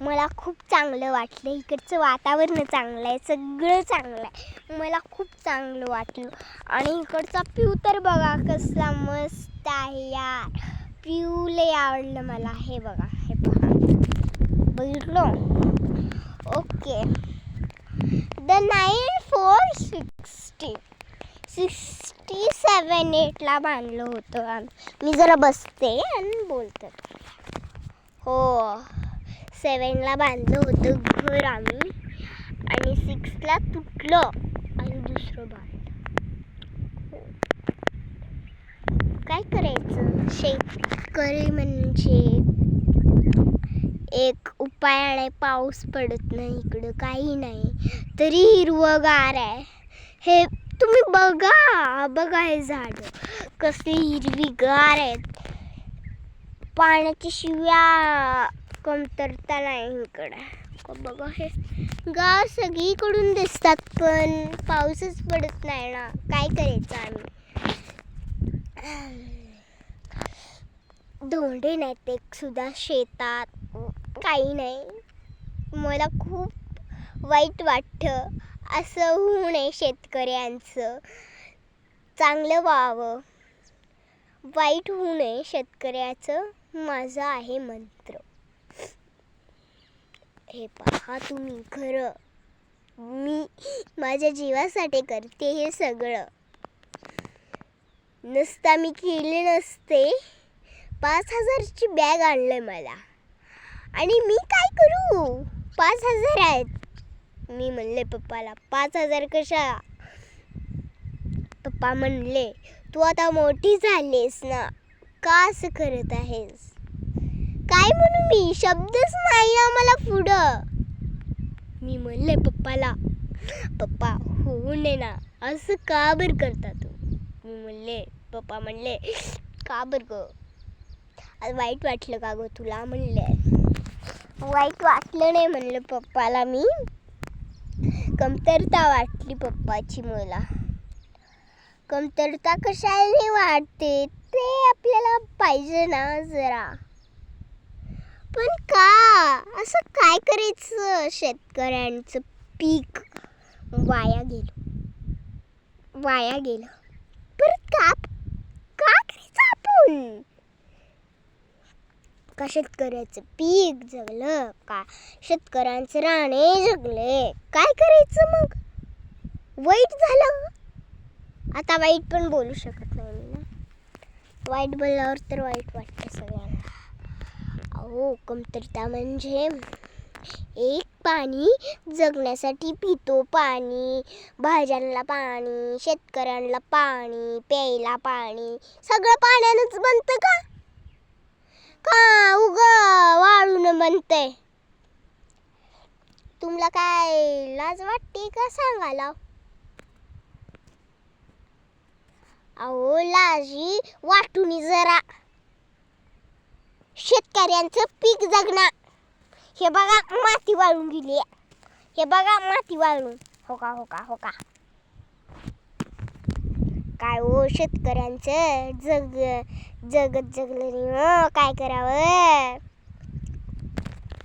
मला खूप चांगलं वाटलं. इकडचं वातावरण चांगलं आहे, सगळं चांगलं आहे. मला खूप चांगलं वाटलं. आणि इकडचा पिऊ तर बघा कसला मस्त आहे यार. पिऊ लय आवडलं मला. हे बघा, हे पहा, बघितलं. ओके, द 9,467,8ला बांधलं होतं. मी जरा बसते आणि बोलते. हो, 7ला बांधलं होतं घर आम्ही आणि 6ला तुटलं आणि दुसरं बांधलं. काय करायचं, शेतकरी म्हणजे एक उपाय नाही. पाऊस पडत नाही इकडं, काही नाही, तरी हिरवंगार आहे. हे तुम्ही बघा हे झाड कसली हिरवीगार आहेत. पाण्याची शिव्या कमतरता नाही इकडं. बघा, हे गाव सगळीकडून दिसतात, पण पाऊसच पडत नाही ना. काय करायचं आम्ही. धोंडे नाहीत एक सुद्धा शेतात, काही नाही. मला खूप वाईट वाटतं. असं होऊ नये. शेतकऱ्यांचं चांगलं व्हावं, वाईट होऊ नये शेतकऱ्याचं, माझा आहे मंत्र. हे पहा तुम्ही, खरं मी माझ्या जीवासाठी करते हे सगळं. नसता मी केले नसते. 5,000ची बॅग आणलंय मला आणि मी काय करू. 5,000 आहेत. मी म्हणले पप्पाला, 5,000 कशा. पप्पा म्हणले, तू आता मोठी झालीस ना, का असं करत आहेस. काय म्हणू मी, शब्दच नाही ना मला पुढं. मी म्हणले पप्पाला, पप्पा होऊ नये ना, असं का बरं करता तू. मी म्हणले, पप्पा म्हणले, का बरं ग, वाईट वाटलं का गं तुला. म्हणले वाईट वाटलं नाही म्हणलं पप्पाला मी. कमतरता वाटली पप्पाची मला. कमतरता कशाने वाटते ते आपल्याला पाहिजे ना जरा. पण का असं काय करायचं. शेतकऱ्यांचं पीक वाया गेलं. परत का करायचं आपण. का शेतकऱ्याचं पीक जगलं, का शेतकऱ्यांचं राणे जगले. काय करायचं मग. वाईट झालं. आता वाईट पण बोलू शकत नाही मी ना. वाईट बोलल्यावर तर वाईट वाटतं सगळ्यांना. अहो, कमतरता म्हणजे एक पाणी जगण्यासाठी पितो पाणी, भाज्यांना पाणी, शेतकऱ्यांना पाणी, प्यायला पाणी, सगळं पाण्यानंच बनतं का वाळून बनतंय. तुम्हाला काय लाज वाटते का सांगायला. अहो, लाजी वाटून जरा. शेतकऱ्यांचं पीक जगणार. हे बघा माती वाळून गेली. हे बघा माती वाळून. हो का. काय हो, शेतकऱ्यांचं जगत जगलं नाही. काय करावं.